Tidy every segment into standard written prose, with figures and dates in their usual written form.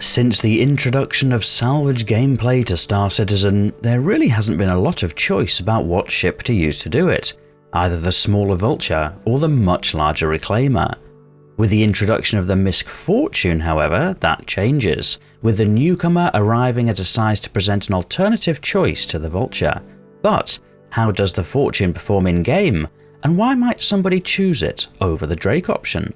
Since the introduction of salvage gameplay to Star Citizen, there really hasn't been a lot of choice about what ship to use to do it, either the smaller Vulture or the much larger Reclaimer. With the introduction of the MISC Fortune, however, that changes, with the newcomer arriving at a size to present an alternative choice to the Vulture. But how does the Fortune perform in-game, and why might somebody choose it over the Drake option?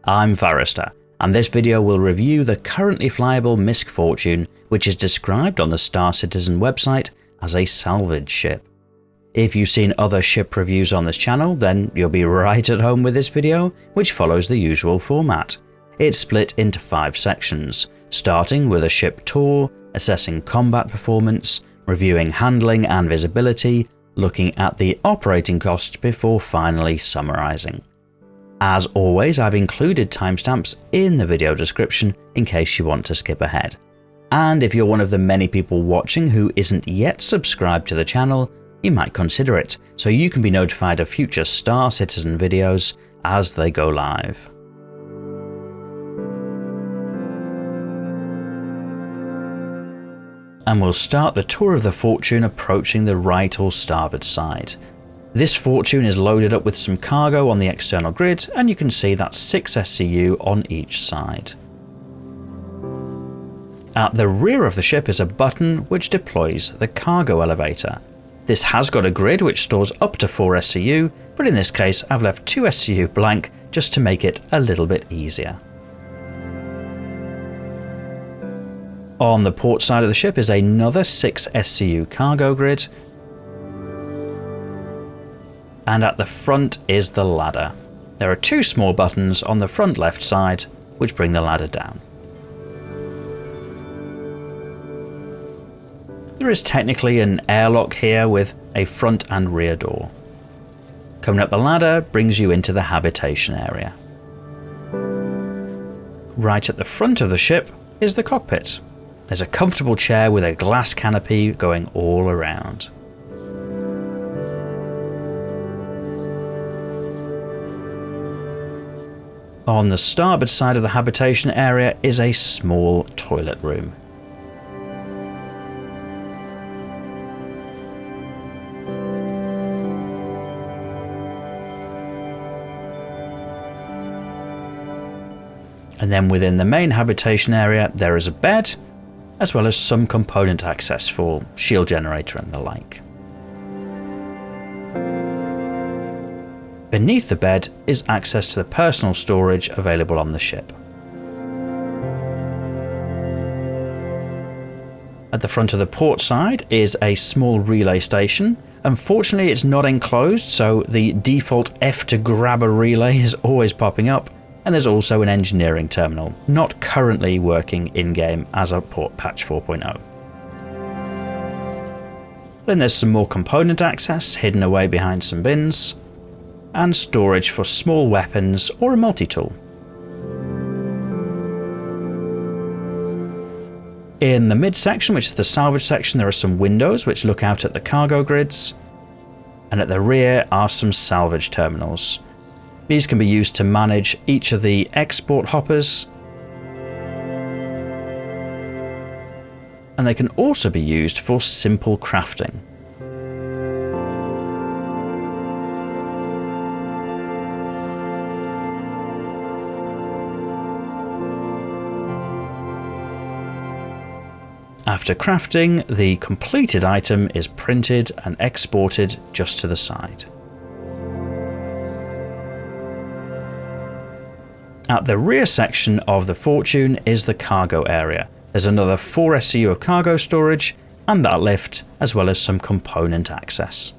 I'm Forrester, and this video will review the currently flyable MISC Fortune, which is described on the Star Citizen website as a salvage ship. If you've seen other ship reviews on this channel, then you'll be right at home with this video, which follows the usual format. It's split into 5 sections, starting with a ship tour, assessing combat performance, reviewing handling and visibility, looking at the operating costs before finally summarising. As always, I've included timestamps in the video description in case you want to skip ahead. And if you're one of the many people watching who isn't yet subscribed to the channel, you might consider it, so you can be notified of future Star Citizen videos as they go live. And we'll start the tour of the Fortune approaching the right or starboard side. This Fortune is loaded up with some cargo on the external grid, and you can see that's 6 SCU on each side. At the rear of the ship is a button which deploys the cargo elevator. This has got a grid which stores up to 4 SCU, but in this case I've left 2 SCU blank just to make it a little bit easier. On the port side of the ship is another 6 SCU cargo grid, and at the front is the ladder. There are 2 small buttons on the front left side which bring the ladder down. There is technically an airlock here with a front and rear door. Coming up the ladder brings you into the habitation area. Right at the front of the ship is the cockpit. There's a comfortable chair with a glass canopy going all around. On the starboard side of the habitation area is a small toilet room. And then within the main habitation area there is a bed, as well as some component access for shield generator and the like. Beneath the bed is access to the personal storage available on the ship. At the front of the port side is a small relay station. Unfortunately it's not enclosed, so the default F to grab a relay is always popping up, and there's also an engineering terminal, not currently working in-game as of port patch 4.0. Then there's some more component access hidden away behind some bins, and storage for small weapons or a multi-tool. In the mid-section, which is the salvage section, there are some windows which look out at the cargo grids, and at the rear are some salvage terminals. These can be used to manage each of the export hoppers, and they can also be used for simple crafting. After crafting, the completed item is printed and exported just to the side. At the rear section of the Fortune is the cargo area. There's another 4 SCU of cargo storage and that lift, as well as some component access.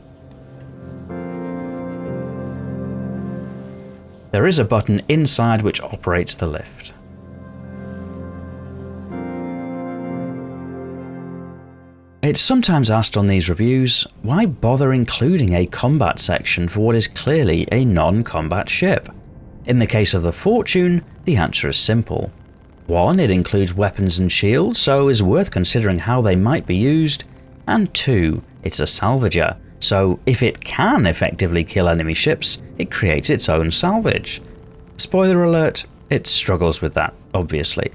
There is a button inside which operates the lift. It's sometimes asked on these reviews, why bother including a combat section for what is clearly a non-combat ship? In the case of the Fortune, the answer is simple. 1. It includes weapons and shields, so is worth considering how they might be used, and 2. It's a salvager, so if it can effectively kill enemy ships, it creates its own salvage. Spoiler alert, it struggles with that, obviously.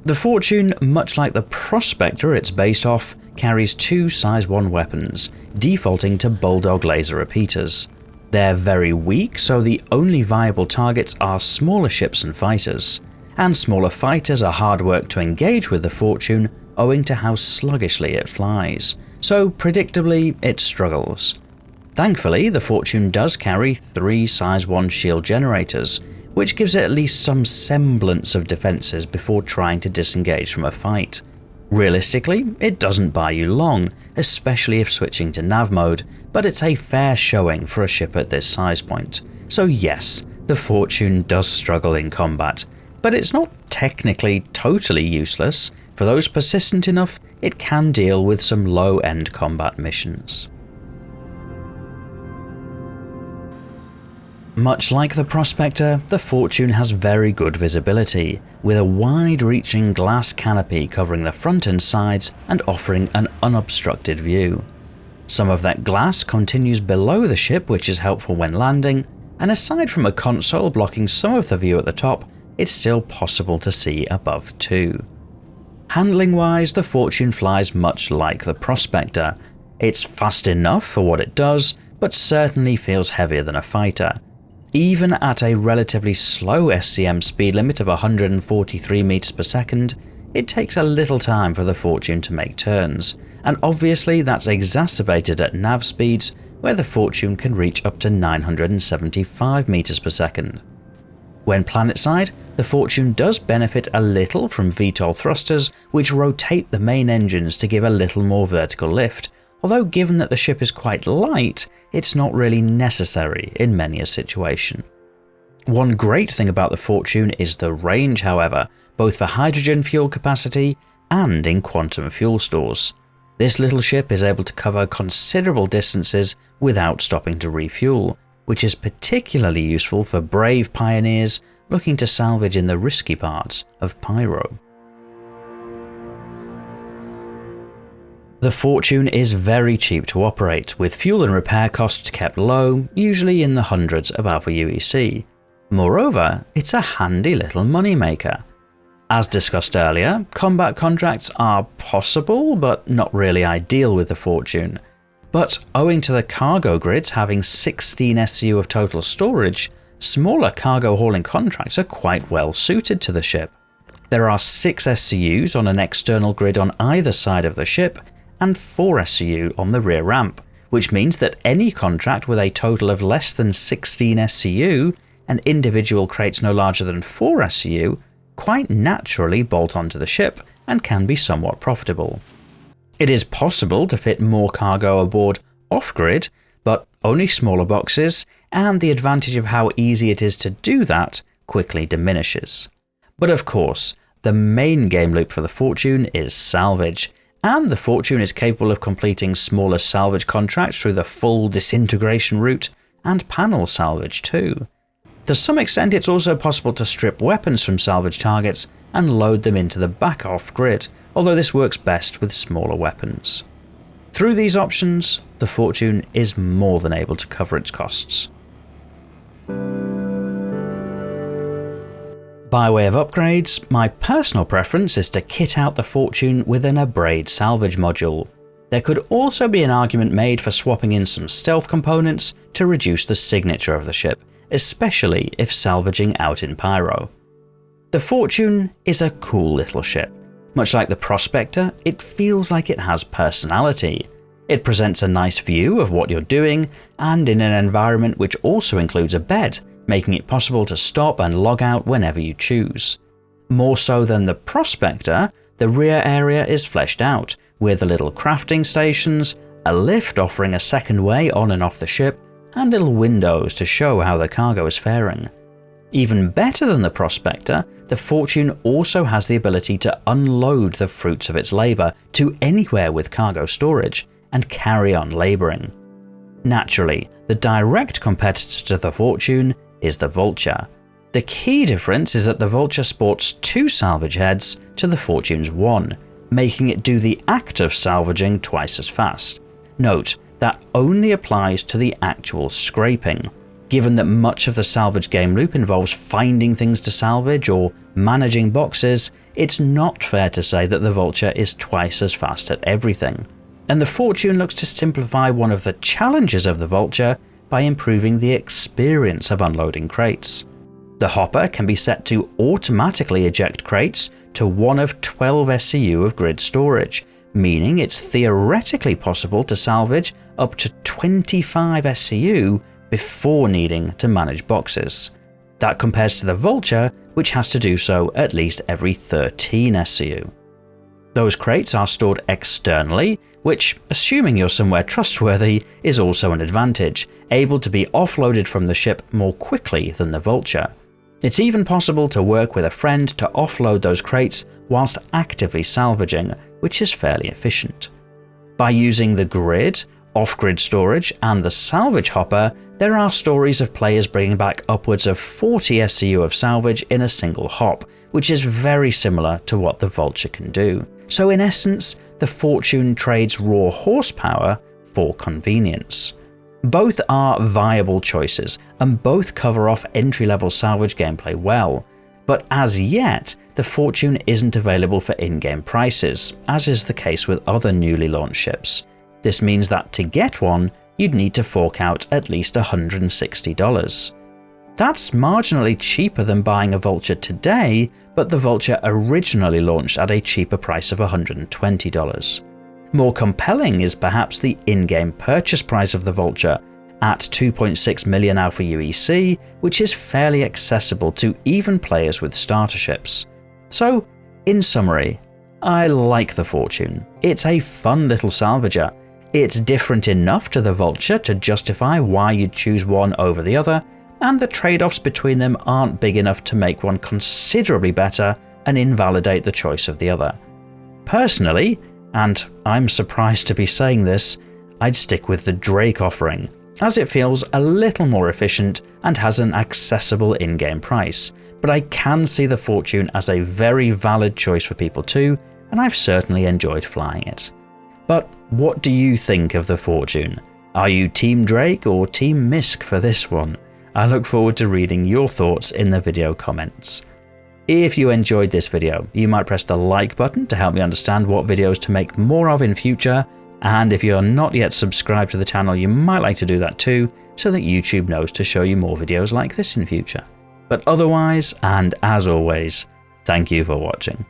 The Fortune, much like the Prospector it's based off, carries two size 1 weapons, defaulting to Bulldog laser repeaters. They're very weak, so the only viable targets are smaller ships and fighters. And smaller fighters are hard work to engage with the Fortune owing to how sluggishly it flies, so predictably it struggles. Thankfully, the Fortune does carry 3 size 1 shield generators, which gives it at least some semblance of defences before trying to disengage from a fight. Realistically, it doesn't buy you long, especially if switching to nav mode, but it's a fair showing for a ship at this size point. So yes, the Fortune does struggle in combat, but it's not technically totally useless. For those persistent enough, it can deal with some low-end combat missions. Much like the Prospector, the Fortune has very good visibility, with a wide-reaching glass canopy covering the front and sides and offering an unobstructed view. Some of that glass continues below the ship, which is helpful when landing, and aside from a console blocking some of the view at the top, it's still possible to see above too. Handling-wise, the Fortune flies much like the Prospector. It's fast enough for what it does, but certainly feels heavier than a fighter. Even at a relatively slow SCM speed limit of 143 meters per second, it takes a little time for the Fortune to make turns, and obviously that's exacerbated at nav speeds where the Fortune can reach up to 975 meters per second. When planetside, the Fortune does benefit a little from VTOL thrusters, which rotate the main engines to give a little more vertical lift, although given that the ship is quite light, it's not really necessary in many a situation. One great thing about the Fortune is the range, however, both for hydrogen fuel capacity and in quantum fuel stores. This little ship is able to cover considerable distances without stopping to refuel, which is particularly useful for brave pioneers looking to salvage in the risky parts of Pyro. The Fortune is very cheap to operate, with fuel and repair costs kept low, usually in the hundreds of Alpha UEC. Moreover, it's a handy little moneymaker. As discussed earlier, combat contracts are possible but not really ideal with the Fortune. But owing to the cargo grids having 16 SCU of total storage, smaller cargo hauling contracts are quite well suited to the ship. There are 6 SCUs on an external grid on either side of the ship, and 4 SCU on the rear ramp, which means that any contract with a total of less than 16 SCU and individual crates no larger than 4 SCU quite naturally bolt onto the ship and can be somewhat profitable. It is possible to fit more cargo aboard off-grid, but only smaller boxes, and the advantage of how easy it is to do that quickly diminishes. But of course, the main game loop for the Fortune is salvage, and the Fortune is capable of completing smaller salvage contracts through the full disintegration route and panel salvage too. To some extent, it's also possible to strip weapons from salvage targets and load them into the back off-grid, although this works best with smaller weapons. Through these options, the Fortune is more than able to cover its costs. By way of upgrades, my personal preference is to kit out the Fortune with an Abrade salvage module. There could also be an argument made for swapping in some stealth components to reduce the signature of the ship, especially if salvaging out in Pyro. The Fortune is a cool little ship. Much like the Prospector, it feels like it has personality. It presents a nice view of what you're doing, and in an environment which also includes a bed, making it possible to stop and log out whenever you choose. More so than the Prospector, the rear area is fleshed out, with little crafting stations, a lift offering a second way on and off the ship, and little windows to show how the cargo is faring. Even better than the Prospector, the Fortune also has the ability to unload the fruits of its labour to anywhere with cargo storage, and carry on labouring. Naturally, the direct competitor to the Fortune is the Vulture. The key difference is that the Vulture sports 2 salvage heads to the Fortune's 1, making it do the act of salvaging twice as fast. Note, that only applies to the actual scraping. Given that much of the salvage game loop involves finding things to salvage or managing boxes, it's not fair to say that the Vulture is twice as fast at everything. And the Fortune looks to simplify one of the challenges of the Vulture by improving the experience of unloading crates. The hopper can be set to automatically eject crates to one of 12 SCU of grid storage, meaning it's theoretically possible to salvage up to 25 SCU before needing to manage boxes. That compares to the Vulture, which has to do so at least every 13 SCU. Those crates are stored externally, which, assuming you're somewhere trustworthy, is also an advantage, able to be offloaded from the ship more quickly than the Vulture. It's even possible to work with a friend to offload those crates whilst actively salvaging, which is fairly efficient. By using the grid, off-grid storage, and the salvage hopper, there are stories of players bringing back upwards of 40 SCU of salvage in a single hop, which is very similar to what the Vulture can do. So in essence, the Fortune trades raw horsepower for convenience. Both are viable choices, and both cover off entry-level salvage gameplay well, but as yet, the Fortune isn't available for in-game prices, as is the case with other newly launched ships. This means that to get one, you'd need to fork out at least $160. That's marginally cheaper than buying a Vulture today, but the Vulture originally launched at a cheaper price of $120. More compelling is perhaps the in-game purchase price of the Vulture, at 2.6 million Alpha UEC, which is fairly accessible to even players with starter ships. So, in summary, I like the Fortune. It's a fun little salvager. It's different enough to the Vulture to justify why you'd choose one over the other, and the trade-offs between them aren't big enough to make one considerably better and invalidate the choice of the other. Personally, and I'm surprised to be saying this, I'd stick with the Drake offering, as it feels a little more efficient and has an accessible in-game price, but I can see the Fortune as a very valid choice for people too, and I've certainly enjoyed flying it. But what do you think of the Fortune? Are you Team Drake or Team MISC for this one? I look forward to reading your thoughts in the video comments. If you enjoyed this video, you might press the like button to help me understand what videos to make more of in future, and if you're not yet subscribed to the channel, you might like to do that too, so that YouTube knows to show you more videos like this in future. But otherwise, and as always, thank you for watching.